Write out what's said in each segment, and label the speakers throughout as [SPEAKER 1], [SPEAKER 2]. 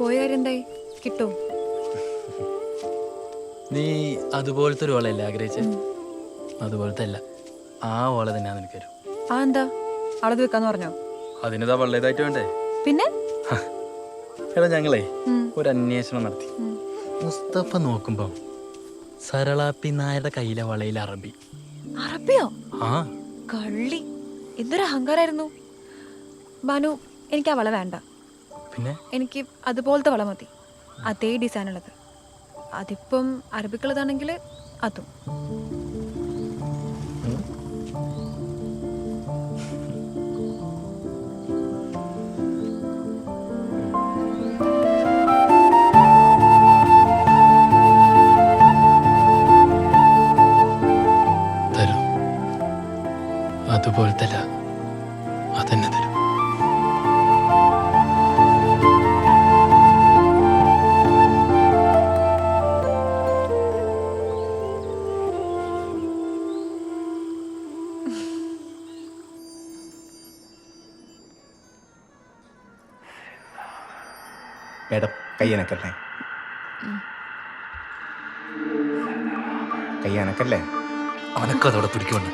[SPEAKER 1] പോയ കാര്യം എന്തായി? കിട്ടോ?
[SPEAKER 2] നീ അതുപോലത്തെ ഒരു ഓളല്ലേ ആഗ്രഹിച്ചേ? അതുപോലത്തെ അല്ല, ആ ഓള തന്നെ നിനക്ക് വരും.
[SPEAKER 1] ആ എന്താ അളത് വെക്കാന്ന് പറഞ്ഞോ?
[SPEAKER 2] അതിനിതാ വെള്ളേതായിട്ട് വേണ്ടേ?
[SPEAKER 1] പിന്നെ
[SPEAKER 2] എടാ ഞങ്ങളെ ഒരു അന്വേഷണം നടത്തി. മുസ്തഫ നോക്കുമ്പോ സരളാപ്പി നായരുടെ കയ്യിലെ വളയിൽ അറബി.
[SPEAKER 1] അറബിയോ?
[SPEAKER 2] ആ
[SPEAKER 1] കള്ളി, എന്തൊരു അഹങ്കാരായിരുന്നു. ബാനു, എനിക്ക് ആ വള വേണ്ട.
[SPEAKER 2] പിന്നെ
[SPEAKER 1] എനിക്ക് അതുപോലത്തെ വള മതി, അതേ ഡിസൈൻ ഉള്ളത്. അതിപ്പം അറബിക്കുള്ളതാണെങ്കിൽ അതും.
[SPEAKER 2] തരും, അതുപോലത്തെ അതന്നെ തരും.
[SPEAKER 3] മേഡം കയ്യനക്കല്ലേ? കയ്യനക്കല്ലേ?
[SPEAKER 2] അനക്കതോടെ പിടിക്കുന്നുണ്ട്.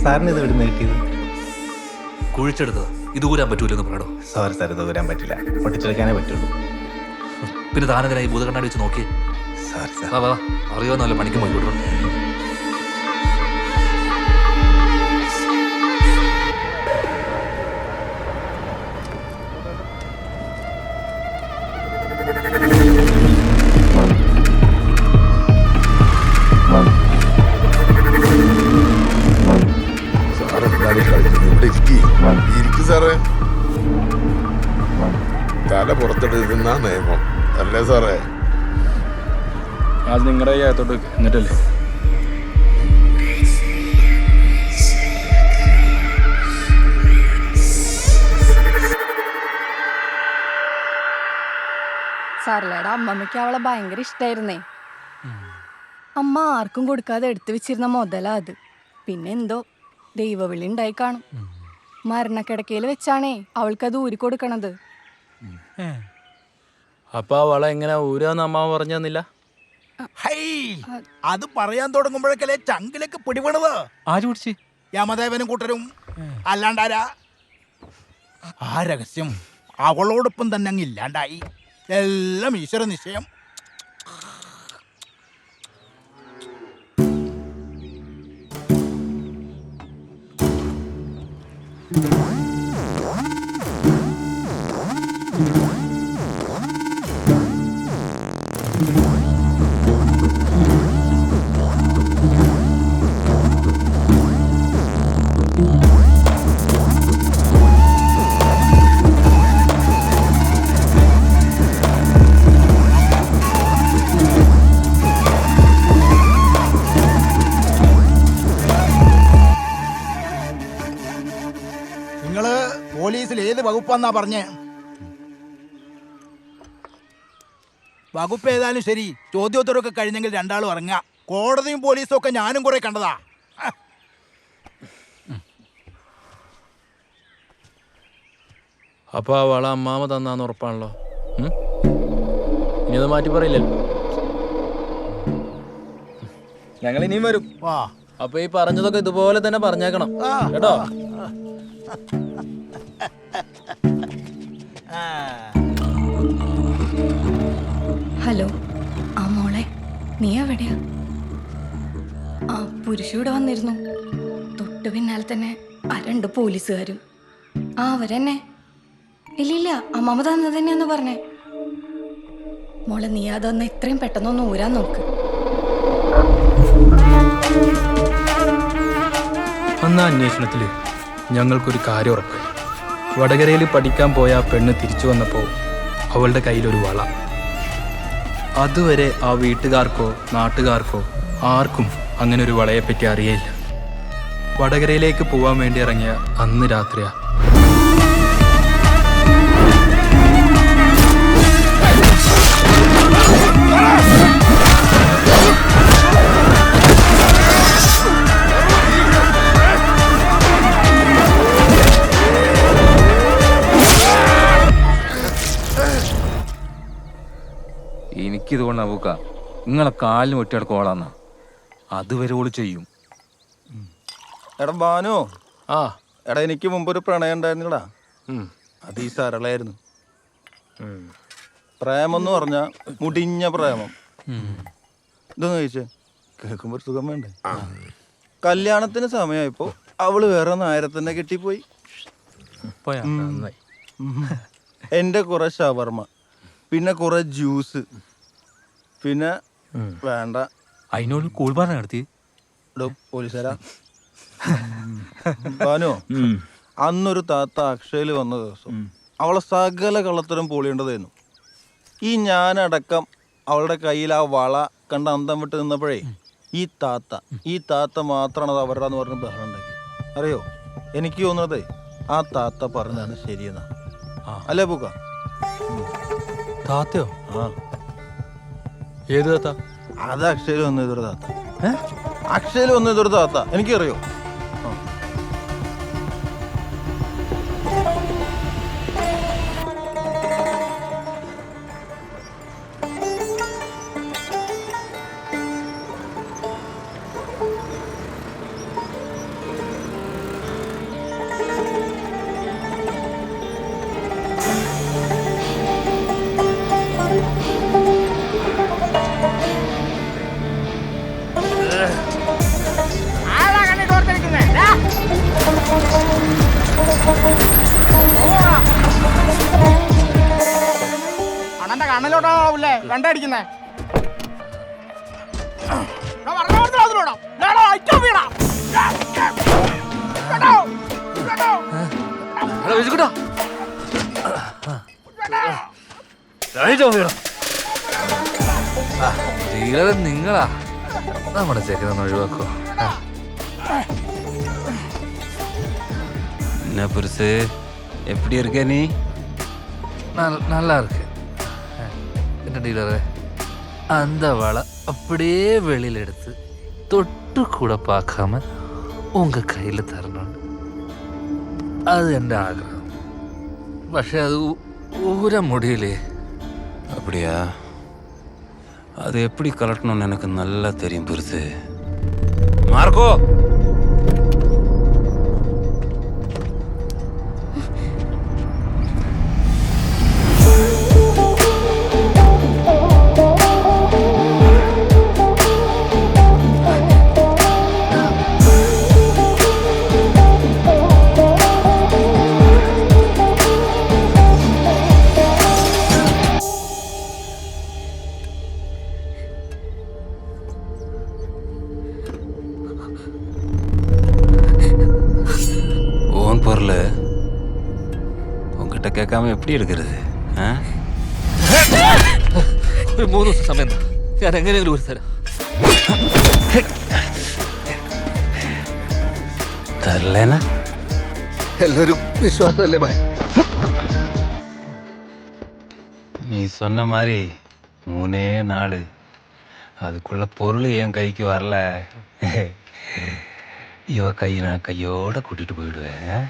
[SPEAKER 3] സാറിന് ഇത് ഇവിടുന്ന് കിട്ടിയത്?
[SPEAKER 4] കുഴിച്ചെടുത്തത്. ഇത് ഊരാൻ പറ്റൂലെന്ന് പറയടോ.
[SPEAKER 3] സോറി സാർ, ഇത് ഊരാൻ പറ്റില്ല, പൊട്ടിച്ചെടുക്കാനേ പറ്റുള്ളൂ.
[SPEAKER 4] പിന്നെ താനെതിനായി ഭൂതകണ്ണാടി വെച്ച് നോക്കി.
[SPEAKER 3] Sorry sir.
[SPEAKER 4] വാ വാ, അറിയാവുന്നല്ല പണിക്ക് പോയി വിടണം.
[SPEAKER 5] സാറേ, തല പുറത്തെടുക്കുന്ന നിയമം അല്ലേ സാറേ?
[SPEAKER 2] അത് നിങ്ങളുടെ അകത്തോട്ട് എന്നിട്ടല്ലേ?
[SPEAKER 6] സാറിലേടെ അമ്മമ്മയ്ക്ക് അവളെ ഭയങ്കര ഇഷ്ടായിരുന്നേ. അമ്മ ആർക്കും കൊടുക്കാതെ എടുത്തു വെച്ചിരുന്ന മുതലാ അത്. പിന്നെ എന്തോ ദൈവവിളി ഉണ്ടായി കാണും. മരണക്കിടക്കയിൽ വെച്ചാണേ അവൾക്കത് ഊരിക്കൊടുക്കണത്.
[SPEAKER 2] അപ്പൊ ആ വള എങ്ങനെ ഊരാന്ന് അമ്മ പറഞ്ഞു തന്നില്ല?
[SPEAKER 7] അത് പറയാൻ തുടങ്ങുമ്പോഴേക്കല്ലേ ചങ്കിലേക്ക് പിടിപെടുന്നത്.
[SPEAKER 2] ആര് പിടിച്ച്?
[SPEAKER 7] യമദേവനും കൂട്ടരും. അല്ലാണ്ടാരാ? ആ രഹസ്യം അവളോടൊപ്പം തന്നെ അങ്ങ് ഇല്ലാണ്ടായി. എല്ലാം ഈശ്വര നിശ്ചയം. നിങ്ങള് പോലീസിൽ ഏത് വകുപ്പാന്നാ പറഞ്ഞേ? വകുപ്പ് ഏതായാലും ശരി, ചോദ്യോത്തരമൊക്കെ കഴിഞ്ഞെങ്കിൽ രണ്ടാളും ഇറങ്ങുക. കോടതിയും പോലീസും ഒക്കെ ഞാനും കുറെ കണ്ടതാ.
[SPEAKER 2] അപ്പൊ ആ വള അമ്മാമ തന്നാന്ന് ഉറപ്പാണല്ലോ. ഇനി അത് മാറ്റി പറയില്ലല്ലോ. ഞങ്ങൾ ഇനിയും വരും. അപ്പൊ ഈ പറഞ്ഞതൊക്കെ ഇതുപോലെ തന്നെ പറഞ്ഞേക്കണം കേട്ടോ.
[SPEAKER 6] ഹലോ, ആ മോളെ, നീ എവിടെയാ? ആ പുരുഷൂടെ വന്നിരുന്നു. തൊട്ട് പിന്നാലെ തന്നെ ആ 2 പോലീസുകാരും. ആ അവരെന്നെ. ഇല്ലില്ല, അമ്മമ്മ തന്നത് തന്നെയാന്ന് പറഞ്ഞേ. മോളെ, നീ അതൊന്ന് എത്രയും പെട്ടെന്നൊന്ന് ഊരാൻ നോക്ക്.
[SPEAKER 2] അന്ന് അന്വേഷണത്തിൽ ഞങ്ങൾക്കൊരു കാര്യം ഉറപ്പായി. വടകരയിൽ പഠിക്കാൻ പോയ ആ പെണ്ണ് തിരിച്ചു വന്നപ്പോൾ അവളുടെ കയ്യിലൊരു വള. അതുവരെ ആ വീട്ടുകാർക്കോ നാട്ടുകാർക്കോ ആർക്കും അങ്ങനെ ഒരു വളയെപ്പറ്റി അറിയില്ല. വടകരയിലേക്ക് പോവാൻ വേണ്ടി ഇറങ്ങിയ അന്ന് രാത്രിയാ.
[SPEAKER 8] എനിക്കിതുകൊണ്ട് അബൂക്ക നിങ്ങളെ കാലിന് ഒറ്റയുടെ കോളാന്ന അതുവരെ ഓള് ചെയ്യും.
[SPEAKER 9] എടാ ബാനു,
[SPEAKER 2] ആ
[SPEAKER 9] എടാ എനിക്ക് മുമ്പൊരു പ്രണയം ഉണ്ടായിരുന്നില്ലടാ. അത് ഈ സരളായിരുന്നു. പ്രേമം എന്ന് പറഞ്ഞാ മുടിഞ്ഞ പ്രേമം. ഇതൊന്ന് ചോദിച്ചേ, കേൾക്കുമ്പോ ഒരു സുഖം വേണ്ടേ? കല്യാണത്തിന് സമയമായപ്പോ അവള് വേറെ നായരത്തന്നെ കെട്ടിപ്പോയി. എന്റെ കുറെ ഷവർമ, പിന്നെ കുറെ ജ്യൂസ്, പിന്നെ വേണ്ട
[SPEAKER 4] അതിനോട് കൂൾബാർ നടത്തി
[SPEAKER 9] പോലീസുകാരാ. ബാനു, അന്നൊരു താത്ത അക്ഷയയിൽ വന്ന ദിവസം അവളെ സകല കള്ളത്തരം പൊളിയേണ്ടതായിരുന്നു. ഈ ഞാനടക്കം അവളുടെ കയ്യിൽ ആ വള കണ്ട് അന്തം വിട്ട് നിന്നപ്പോഴേ ഈ താത്ത മാത്രമാണ് അത് അവരുടെ എന്ന് പറഞ്ഞ് ബഹളം ഉണ്ടാക്കി. അറിയോ, എനിക്ക് തോന്നുന്നതേ ആ താത്ത പറഞ്ഞാണ് ശരിയെന്നാ. അല്ലേ പൂക്ക?
[SPEAKER 2] താത്തയോ?
[SPEAKER 9] ആ,
[SPEAKER 2] ഏത് താത്ത?
[SPEAKER 9] അത് അക്ഷയയിൽ വന്ന ഇതൊരു താത്ത. അക്ഷയയിൽ വന്ന ഇതൊരു താത്ത, എനിക്കറിയോ.
[SPEAKER 7] അണ്ണന്റെ കണ്ണിലോട്ടാവൂല്ലേ കണ്ടടിക്കുന്നേ?
[SPEAKER 4] നിങ്ങളാ നമ്മുടെ ചെക്കനൊന്ന് ഒഴിവാക്കോ.
[SPEAKER 8] என்ன பெருசு, எப்படி இருக்க நீ?
[SPEAKER 4] நல்லா இருக்கு என்ன டீலரு. அந்த வலை அப்படியே வெளியில எடுத்து தொட்டு கூட பார்க்காம உங்க கையில தரணும். அது என் ஆഗ്രഹം. പക്ഷെ അത് ഊരാൻ முடியலையே.
[SPEAKER 8] அப்படியா? அது எப்படி கலட்டணும்னு எனக்கு நல்லா தெரியும் பெருசு. மார்க்கோ, பொருள் உங்ககிட்ட கேட்காம எப்படி எடுக்கிறது?
[SPEAKER 4] ഒരു 3 ദിവസം സമയം ഞാൻ എങ്ങനെയെങ്കിലും ഒരു തരാം.
[SPEAKER 8] തരലേന
[SPEAKER 4] എല്ലാവരും വിശ്വാസമല്ലേ ഭയ?
[SPEAKER 8] நீ சொன்ன மாதிரி 3 நாள் அதுக்குள்ள பொருள் என் கைக்கு வரல, இவ கை நான் கையோட கூட்டிட்டு போயிடுவேன்.